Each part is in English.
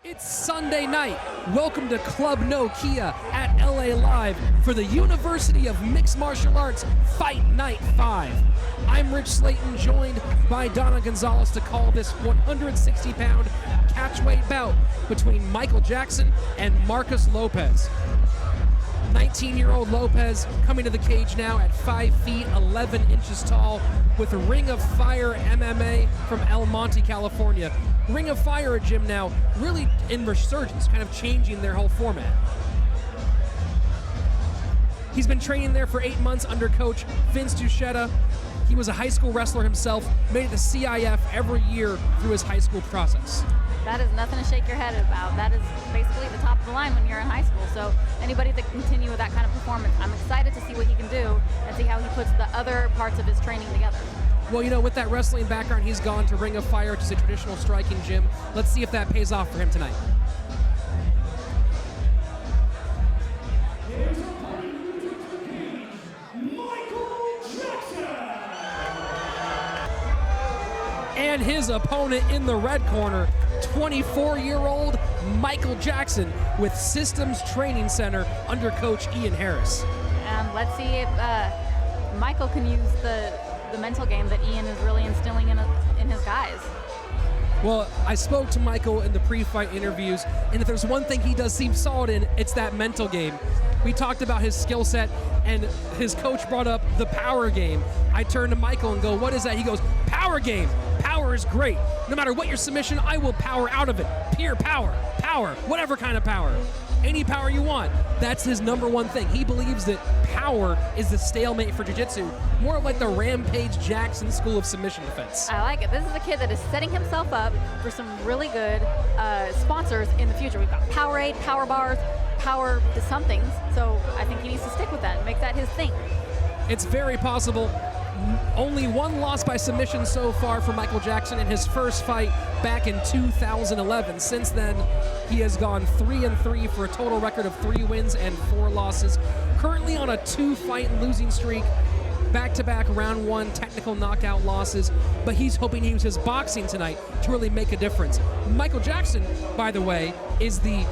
It's Sunday night. Welcome to Club Nokia at LA Live for the University of Mixed Martial Arts Fight Night 5. I'm Rich Slayton, joined by Donna Gonzalez to call this 160-pound catchweight bout between Michael Jackson and Marcos Lopez. 19-year-old Lopez coming to the cage now at 5 feet 11 inches tall with Ring of Fire MMA from El Monte, California. Ring of Fire, a gym now really in resurgence, kind of changing their whole format. He's been training there for 8 months under coach Vince Duchetta. He was a high school wrestler himself, made it to CIF every year through his high school process. That is nothing to shake your head about. That is basically the top of the line when you're in high school. So anybody that can continue with that kind of performance, I'm excited to see what he can do and see how he puts the other parts of his training together. Well, you know, with that wrestling background, he's gone to Ring of Fire, which is a traditional striking gym. Let's see if that pays off for him tonight. And his opponent in the red corner, 24-year-old Michael Jackson with Systems Training Center under coach Ian Harris. And let's see if Michael can use the mental game that Ian is really instilling in his guys. Well, I spoke to Michael in the pre-fight interviews, and if there's one thing he does seem solid in, it's that mental game. We talked about his skill set, and his coach brought up the power game. I turn to Michael and go, what is that? He goes, power game. Power is great. No matter what your submission, I will power out of it. Pure power, whatever kind of power. Any power you want. That's his number one thing. He believes that power is the stalemate for jiu-jitsu, more like the Rampage Jackson school of submission defense. I like it. This is a kid that is setting himself up for some really good sponsors in the future. We've got Powerade, Power Bars, Power to somethings. So I think he needs to stick with that and make that his thing. It's very possible. Only one loss by submission so far for Michael Jackson in his first fight back in 2011. Since then, he has gone 3-3 for a total record of 3 wins and 4 losses. Currently on a 2-fight losing streak, back-to-back round 1 technical knockout losses, but he's hoping to use his boxing tonight to really make a difference. Michael Jackson, by the way, is the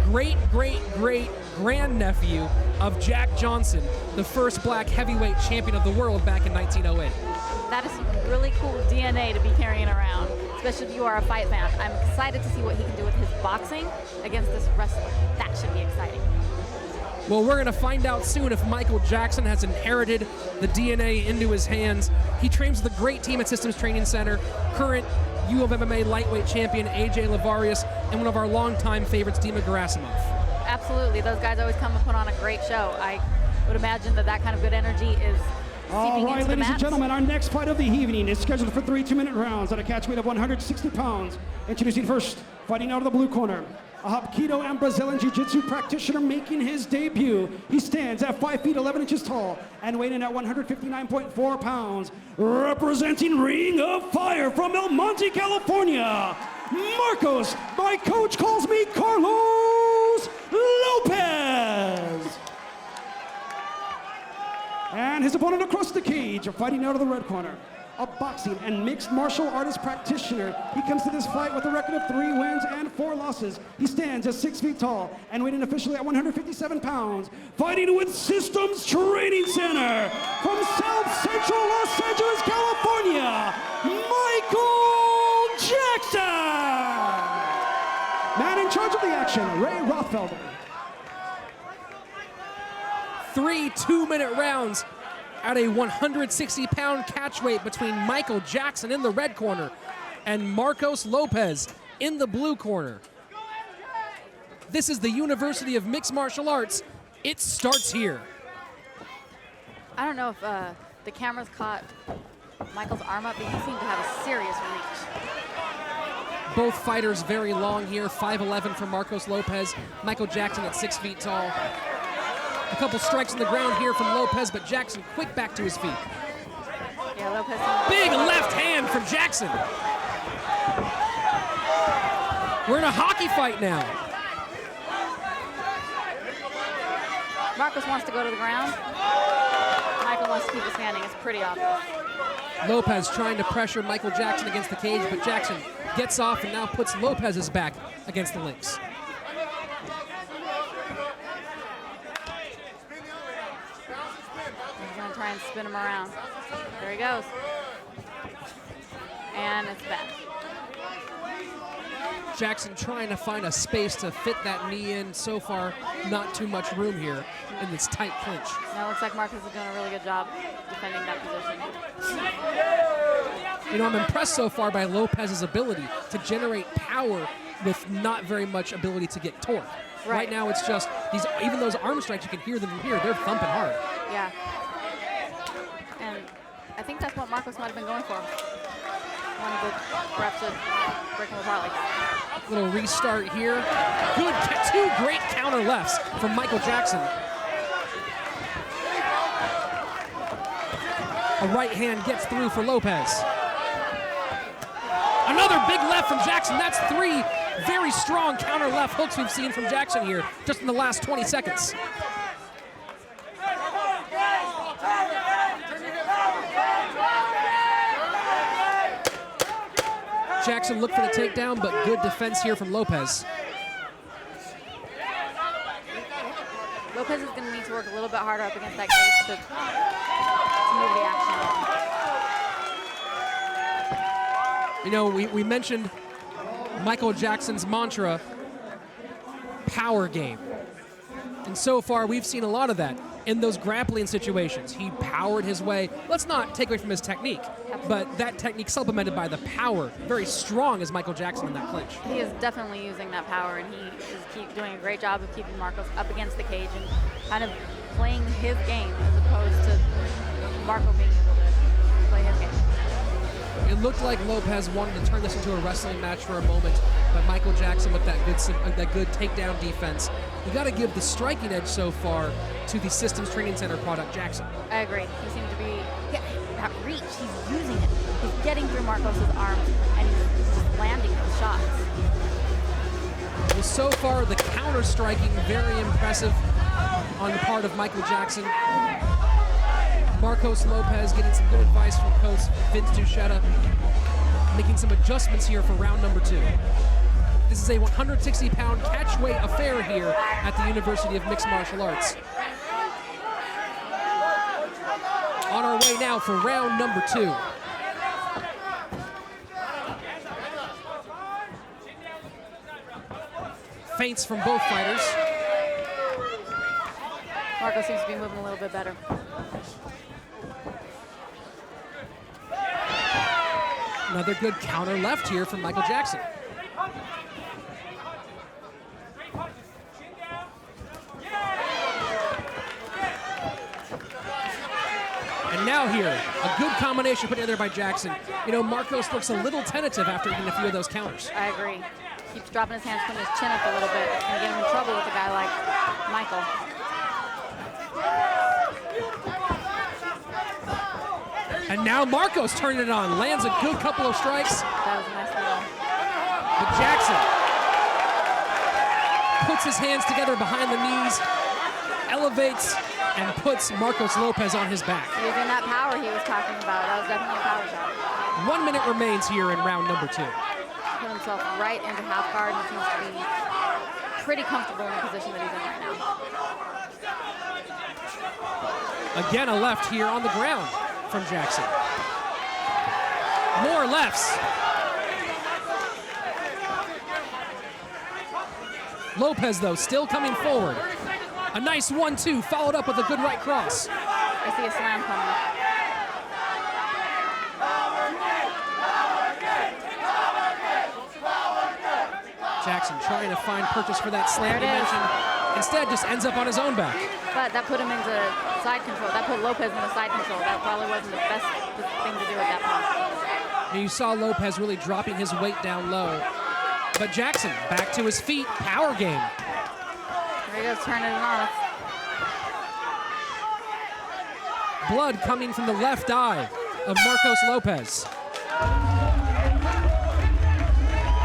great-great-great-grandnephew of Jack Johnson, the first black heavyweight champion of the world back in 1908. That is some really cool DNA to be carrying around, especially if you are a fight fan. I'm excited to see what he can do with his boxing against this wrestler. That should be exciting. Well, we're going to find out soon if Michael Jackson has inherited the DNA into his hands. He trains with a great team at Systems Training Center, current U of MMA lightweight champion AJ Lavarius, and one of our longtime favorites, Dima Gerasimov. Absolutely. Those guys always come and put on a great show. I would imagine that kind of good energy is seeping into the ladies mats. and gentlemen, our next fight of the evening is scheduled for 3 2-minute rounds at a catch weight of 160 pounds. Introducing first, fighting out of the blue corner, a Hapkido and Brazilian Jiu-Jitsu practitioner making his debut. He stands at 5 feet 11 inches tall and weighing in at 159.4 pounds. Representing Ring of Fire from El Monte, California, Marcos, my coach calls me Carlos Lopez. And his opponent across the cage, fighting out of the red corner, a boxing and mixed martial artist practitioner. He comes to this fight with a record of 3 wins and 4 losses. He stands at 6 feet tall and weighing officially at 157 pounds. Fighting with Systems Training Center from South Central Los Angeles, California, Michael Jackson. Man in charge of the action, Ray Rothfelder. 3 2-minute rounds at a 160-pound catch weight between Michael Jackson in the red corner and Marcos Lopez in the blue corner. This is the University of Mixed Martial Arts. It starts here. I don't know if the cameras caught Michael's arm up, but he seemed to have a serious reach. Both fighters very long here, 5'11" for Marcos Lopez, Michael Jackson at 6 feet tall. A couple strikes on the ground here from Lopez, but Jackson quick back to his feet. Yeah, Lopez. Big left hand from Jackson. We're in a hockey fight now. Marcos wants to go to the ground. Michael wants to keep his standing. It's pretty obvious. Lopez trying to pressure Michael Jackson against the cage, but Jackson gets off and now puts Lopez's back against the links. He's going to try and spin him around. There he goes. And it's back. Jackson trying to find a space to fit that knee in. So far, not too much room here in this tight clinch. Now it looks like Marcos is doing a really good job defending that position. You know, I'm impressed so far by Lopez's ability to generate power with not very much ability to get torque. Right now, it's just these. Even those arm strikes, you can hear them from here. They're thumping hard. Yeah. And I think that's what Marcos might have been going for. Wanted to perhaps break him apart like that. Little restart here. Good, two great counter lefts from Michael Jackson. A right hand gets through for Lopez. Another big left from Jackson. That's 3 very strong counter left hooks we've seen from Jackson here just in the last 20 seconds. Jackson looked for the takedown, but good defense here from Lopez. Lopez is going to need to work a little bit harder up against that cage to move the action. You know, we mentioned Michael Jackson's mantra, power game. And so far, we've seen a lot of that in those grappling situations. He powered his way. Let's not take away from his technique, but that technique supplemented by the power. Very strong as Michael Jackson in that clinch. He is definitely using that power, and he is doing a great job of keeping Marcos up against the cage and kind of playing his game as opposed to Marco being able to play his game. It looked like Lopez wanted to turn this into a wrestling match for a moment, but Michael Jackson with that good takedown defense. You got to give the striking edge so far to the Systems Training Center product, Jackson. I agree. He seemed to be that reach. He's using it. He's getting through Marcos's arms, and he's just landing his shots. Well, so far the counter striking very impressive on the part of Michael Jackson. Marcos Lopez getting some good advice from Coach Vince Duchetta, making some adjustments here for round number 2. This is a 160-pound catchweight affair here at the University of Mixed Martial Arts. On our way now for round number 2. Feints from both fighters. Marco seems to be moving a little bit better. Another good counter left here from Michael Jackson. And now here, a good combination put together by Jackson. You know, Marcos looks a little tentative after hitting a few of those counters. I agree. Keeps dropping his hands, putting his chin up a little bit. It's going to get him in trouble with a guy like Michael. And now Marcos turning it on. Lands a good couple of strikes. That was a nice little. But Jackson puts his hands together behind the knees, elevates, and puts Marcos Lopez on his back. Using that power he was talking about. That was definitely a power shot. 1 minute remains here in round number 2. Put himself right into half guard and seems to be pretty comfortable in the position that he's in right now. Again, a left here on the ground from Jackson. More lefts. Lopez, though, still coming forward. A nice 1-2, followed up with a good right cross. I see a slam coming. Jackson trying to find purchase for that slam you mentioned. Instead, just ends up on his own back. But that put him into side control. That put Lopez into side control. That probably wasn't the best thing to do at that point. And you saw Lopez really dropping his weight down low. But Jackson, back to his feet, power game. There he goes, turning it on. Blood coming from the left eye of Marcos Lopez.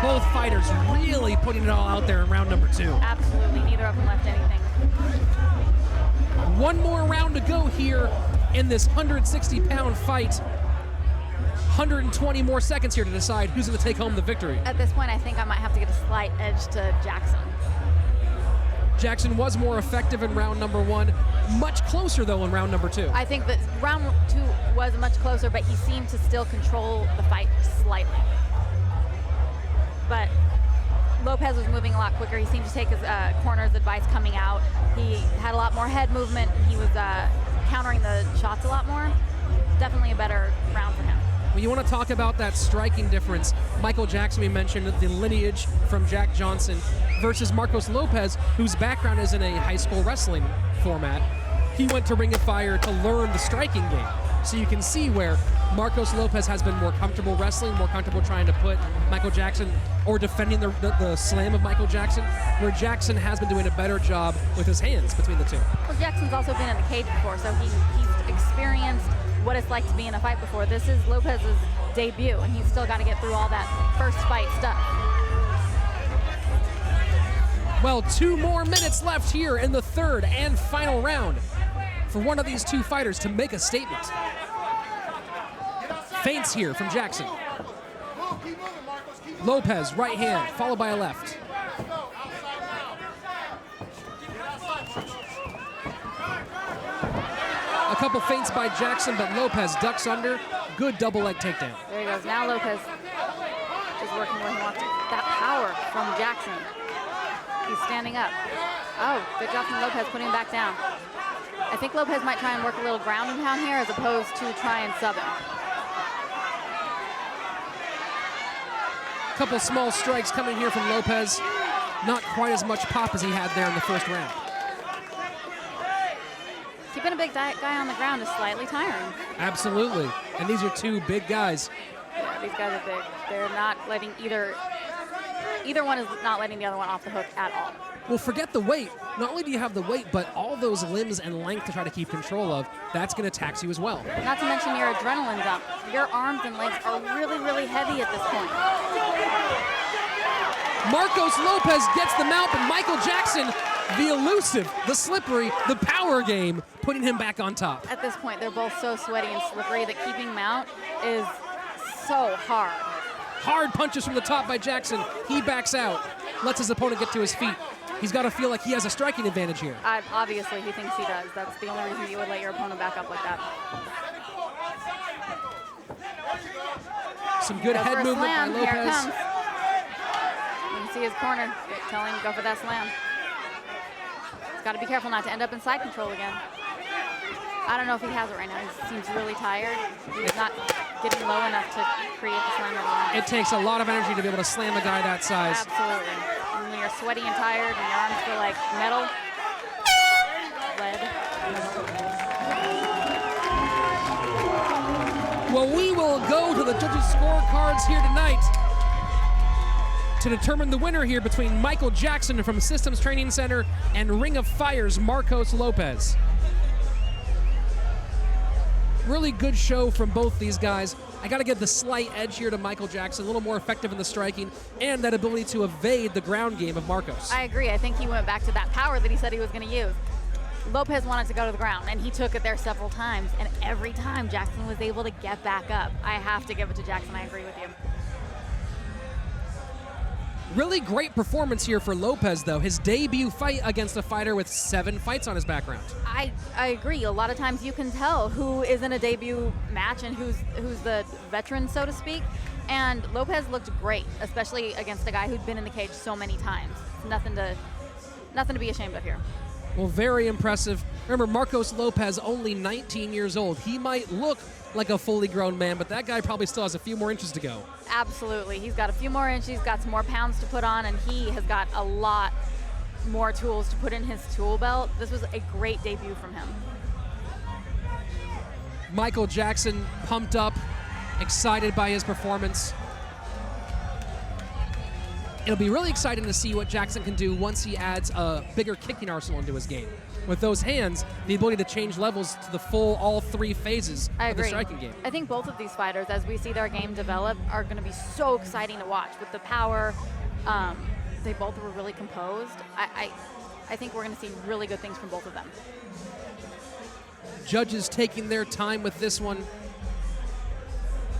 Both fighters really putting it all out there in round number 2. Absolutely, neither of them left anything. 1 more round to go here in this 160-pound fight. 120 more seconds here to decide who's going to take home the victory. At this point, I think I might have to get a slight edge to Jackson. Jackson was more effective in round number 1, much closer though in round number 2. I think that round 2 was much closer, but he seemed to still control the fight slightly. But Lopez was moving a lot quicker. He seemed to take his corner's advice coming out. He had a lot more head movement. He was countering the shots a lot more. Definitely a better round for him. When you want to talk about that striking difference, Michael Jackson, we mentioned the lineage from Jack Johnson versus Marcos Lopez, whose background is in a high school wrestling format. He went to Ring of Fire to learn the striking game. So you can see where Marcos Lopez has been more comfortable wrestling, more comfortable trying to put Michael Jackson or defending the slam of Michael Jackson, where Jackson has been doing a better job with his hands between the two. Well, Jackson's also been in the cage before, so he's experienced what it's like to be in a fight before. This is Lopez's debut, and he's still got to get through all that first fight stuff. Well, 2 more minutes left here in the third and final round for one of these two fighters to make a statement. Feints here from Jackson. Lopez, right hand, followed by a left. A couple feints by Jackson, but Lopez ducks under. Good double leg takedown. There he goes. Now Lopez is working where he wants to. That power from Jackson. He's standing up. Oh, good job from Lopez putting him back down. I think Lopez might try and work a little ground and pound here as opposed to try and sub him. Couple small strikes coming here from Lopez. Not quite as much pop as he had there in the first round. Keeping a big guy on the ground is slightly tiring. Absolutely. And these are two big guys. Yeah, these guys are big. They're not letting either one is not letting the other one off the hook at all. Well, forget the weight. Not only do you have the weight, but all those limbs and length to try to keep control of, that's going to tax you as well. Not to mention your adrenaline's up. Your arms and legs are really, really heavy at this point. Marcos Lopez gets the mount, but Michael Jackson, the elusive, the slippery, the power game, putting him back on top. At this point, they're both so sweaty and slippery that keeping mount is so hard. Hard punches from the top by Jackson. He backs out, lets his opponent get to his feet. He's got to feel like he has a striking advantage here. Obviously, he thinks he does. That's the only reason you would let your opponent back up like that. Some good head movement by Lopez. Here it comes. You can see his corner telling him to go for that slam. He's got to be careful not to end up in side control again. I don't know if he has it right now. He seems really tired. He's not getting low enough to create the slam that he wants. It takes a lot of energy to be able to slam a guy that size. Absolutely. And when you're sweaty and tired and your arms feel like metal, lead. Well, we will go to the judges' scorecards here tonight to determine the winner here between Michael Jackson from Systems Training Center and Ring of Fire's Marcos Lopez. Really good show from both these guys. I got to give the slight edge here to Michael Jackson, a little more effective in the striking and that ability to evade the ground game of Marcos. I agree. I think he went back to that power that he said he was going to use. Lopez wanted to go to the ground, and he took it there several times, and every time Jackson was able to get back up. I have to give it to Jackson. I agree with you. Really great performance here for Lopez, though. His debut fight against a fighter with 7 fights on his background. I agree. A lot of times you can tell who is in a debut match and who's the veteran, so to speak. And Lopez looked great, especially against a guy who'd been in the cage so many times. Nothing to be ashamed of here. Well, very impressive. Remember, Marcos Lopez, only 19 years old. He might look like a fully grown man, but that guy probably still has a few more inches to go. Absolutely. He's got a few more inches, got some more pounds to put on, and he has got a lot more tools to put in his tool belt. This was a great debut from him. Michael Jackson pumped up, excited by his performance. It'll be really exciting to see what Jackson can do once he adds a bigger kicking arsenal into his game. With those hands, the ability to change levels to the full, all 3 phases of the striking game. I think both of these fighters, as we see their game develop, are going to be so exciting to watch. With the power, they both were really composed. I think we're going to see really good things from both of them. Judges taking their time with this one.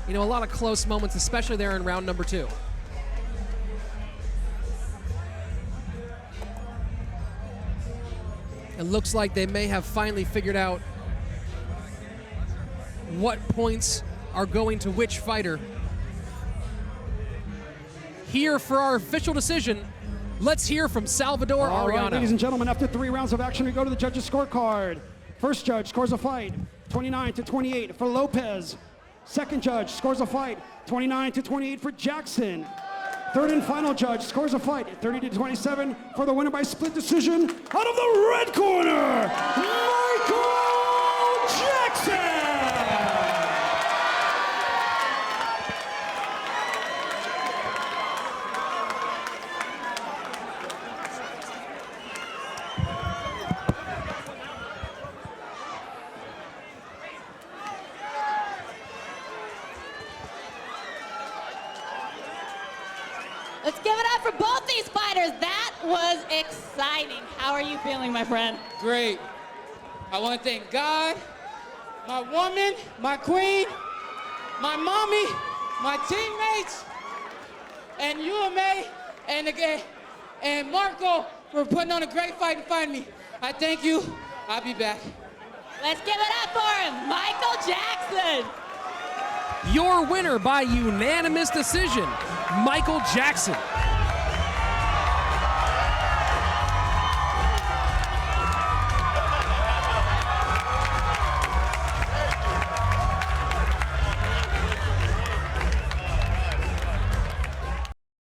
a lot of close moments, especially there in round number 2. It looks like they may have finally figured out what points are going to which fighter. Here for our official decision, let's hear from Salvador All right, Arellano. ladies and gentlemen, after 3 rounds of action, we go to the judges' scorecard. First judge scores a fight, 29-28 for Lopez. Second judge scores a fight, 29-28 for Jackson. Third and final judge scores a fight, 30-27 for the winner by split decision out of the red corner, Michael Jackson! Let's give it up for both these fighters. That was exciting. How are you feeling, my friend? Great. I want to thank God, my woman, my queen, my mommy, my teammates, and UMA, and Marco for putting on a great fight and fighting me. I thank you. I'll be back. Let's give it up for him, Michael Jackson. Your winner by unanimous decision, Michael Jackson.